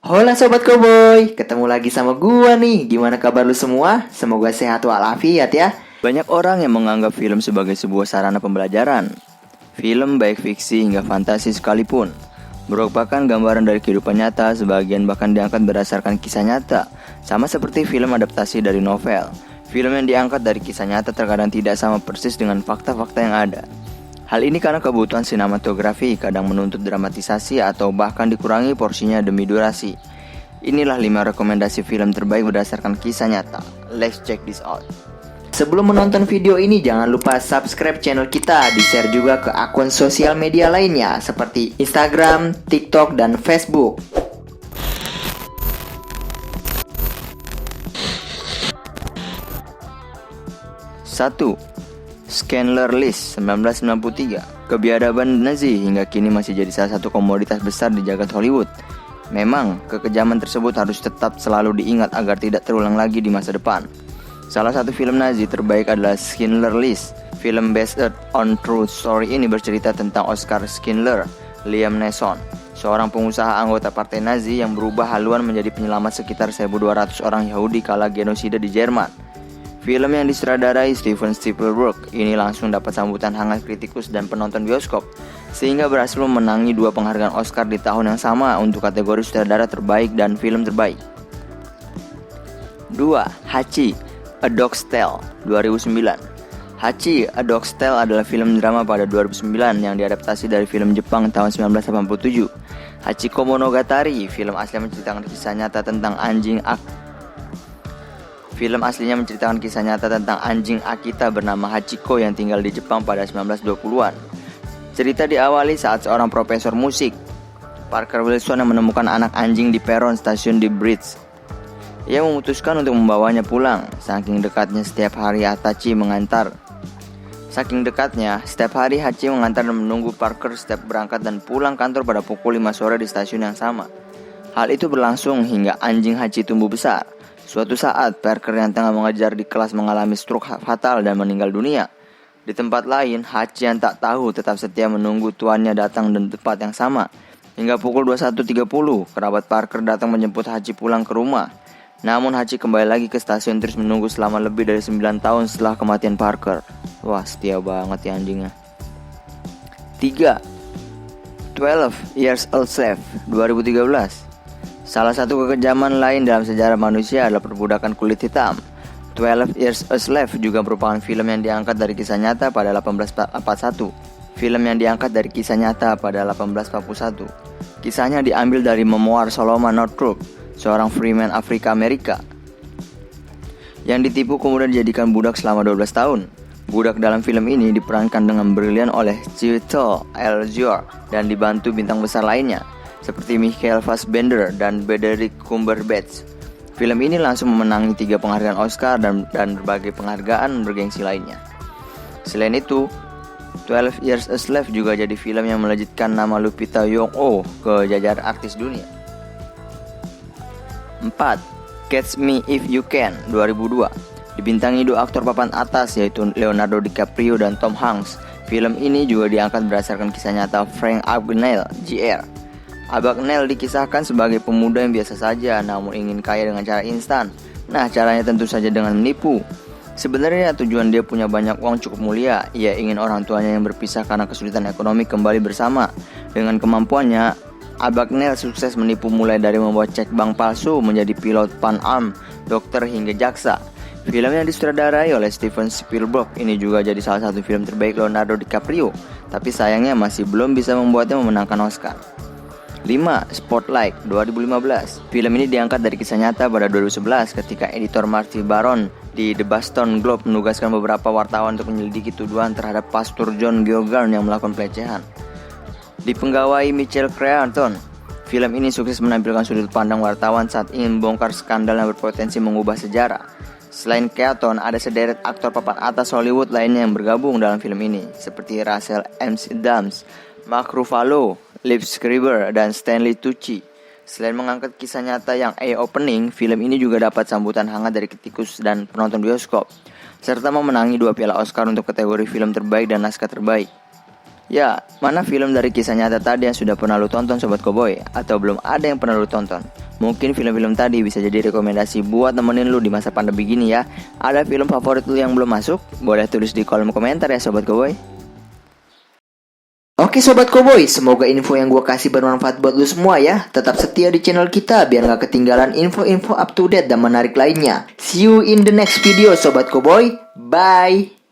Hola Sobat Koboi, ketemu lagi sama gua nih. Gimana kabar lu semua? Semoga sehat walafiat ya. Banyak orang yang menganggap film sebagai sebuah sarana pembelajaran. Film baik fiksi hingga fantasi sekalipun merupakan gambaran dari kehidupan nyata, sebagian bahkan diangkat berdasarkan kisah nyata. Sama seperti film adaptasi dari novel. Film yang diangkat dari kisah nyata terkadang tidak sama persis dengan fakta-fakta yang ada. Hal ini karena kebutuhan sinematografi kadang menuntut dramatisasi atau bahkan dikurangi porsinya demi durasi. Inilah 5 rekomendasi film terbaik berdasarkan kisah nyata. Let's check this out. Sebelum menonton video ini, jangan lupa subscribe channel kita, di-share juga ke akun sosial media lainnya seperti Instagram, TikTok, dan Facebook. Satu, Schindler List 1993. Kebiadaban Nazi hingga kini masih jadi salah satu komoditas besar di jagat Hollywood. Memang, kekejaman tersebut harus tetap selalu diingat agar tidak terulang lagi di masa depan. Salah satu film Nazi terbaik adalah Schindler List. Film based on true story ini bercerita tentang Oskar Schindler, Liam Neeson, seorang pengusaha anggota partai Nazi yang berubah haluan menjadi penyelamat sekitar 1.200 orang Yahudi kala genosida di Jerman. Film yang disutradarai Steven Spielberg ini langsung dapat sambutan hangat kritikus dan penonton bioskop, sehingga berhasil memenangi 2 penghargaan Oscar di tahun yang sama untuk kategori sutradara terbaik dan film terbaik. 2. Hachi, A Dog's Tale 2009. Hachi, A Dog's Tale adalah film drama pada 2009 yang diadaptasi dari film Jepang tahun 1987. Hachiko Monogatari, film aslinya menceritakan kisah nyata tentang anjing Akita bernama Hachiko yang tinggal di Jepang pada 1920-an. Cerita diawali saat seorang profesor musik, Parker Wilson, yang menemukan anak anjing di peron stasiun di Bridge. Ia memutuskan untuk membawanya pulang. Saking dekatnya setiap hari Hachi mengantar dan menunggu Parker setiap berangkat dan pulang kantor pada pukul 5 sore di stasiun yang sama. Hal itu berlangsung hingga anjing Hachi tumbuh besar. Suatu saat, Parker yang tengah mengajar di kelas mengalami stroke fatal dan meninggal dunia. Di tempat lain, Hachi yang tak tahu tetap setia menunggu tuannya datang di tempat yang sama. Hingga pukul 21.30, kerabat Parker datang menjemput Hachi pulang ke rumah. Namun Hachi kembali lagi ke stasiun terus menunggu selama lebih dari 9 tahun setelah kematian Parker. Wah, setia banget ya anjingnya. 3. 12 Years a Slave 2013. Salah satu kekejaman lain dalam sejarah manusia adalah perbudakan kulit hitam. 12 Years a Slave juga merupakan film yang diangkat dari kisah nyata pada 1841. Kisahnya diambil dari memoir Solomon Northup, seorang freeman Afrika Amerika yang ditipu kemudian dijadikan budak selama 12 tahun. Budak dalam film ini diperankan dengan brilian oleh Chiwetel Ejiofor dan dibantu bintang besar lainnya seperti Michael Fassbender dan Benedict Cumberbatch. Film ini langsung memenangi 3 penghargaan Oscar dan berbagai penghargaan bergengsi lainnya. Selain itu, 12 Years a Slave juga jadi film yang melejitkan nama Lupita Nyong'o ke jajaran artis dunia. 4. Catch Me If You Can 2002. Dibintangi 2 aktor papan atas yaitu Leonardo DiCaprio dan Tom Hanks. Film ini juga diangkat berdasarkan kisah nyata Frank Abagnale, Jr. Abagnale dikisahkan sebagai pemuda yang biasa saja namun ingin kaya dengan cara instan. Nah, caranya tentu saja dengan menipu. Sebenarnya tujuan dia punya banyak uang cukup mulia. Ia ingin orang tuanya yang berpisah karena kesulitan ekonomi kembali bersama. Dengan kemampuannya, Abagnale sukses menipu mulai dari membuat cek bank palsu, menjadi pilot Pan Am, dokter hingga jaksa. Film yang disutradarai oleh Steven Spielberg ini juga jadi salah satu film terbaik Leonardo DiCaprio, tapi sayangnya masih belum bisa membuatnya memenangkan Oscar. 5. Spotlight 2015. Film ini diangkat dari kisah nyata pada 2011 ketika editor Marty Baron di The Boston Globe menugaskan beberapa wartawan untuk menyelidiki tuduhan terhadap Pastor John Geoghegan yang melakukan pelecehan. Dipenggawai Michael Crichton, film ini sukses menampilkan sudut pandang wartawan saat ingin membongkar skandal yang berpotensi mengubah sejarah. Selain Keaton, ada sederet aktor papan atas Hollywood lainnya yang bergabung dalam film ini, seperti Rachel McAdams, Mark Ruffalo, Liv Schreiber, dan Stanley Tucci. Selain mengangkat kisah nyata yang eye-opening, film ini juga dapat sambutan hangat dari kritikus dan penonton bioskop, serta memenangi 2 piala Oscar untuk kategori film terbaik dan naskah terbaik. Ya, mana film dari kisah nyata tadi yang sudah pernah lu tonton Sobat Koboy? Atau belum ada yang pernah lu tonton? Mungkin film-film tadi bisa jadi rekomendasi buat nemenin lu di masa pandemi gini ya. Ada film favorit lu yang belum masuk? Boleh tulis di kolom komentar ya Sobat Koboy. Oke Sobat Koboy, semoga info yang gue kasih bermanfaat buat lu semua ya. Tetap setia di channel kita biar gak ketinggalan info-info up to date dan menarik lainnya. See you in the next video Sobat Koboy, bye.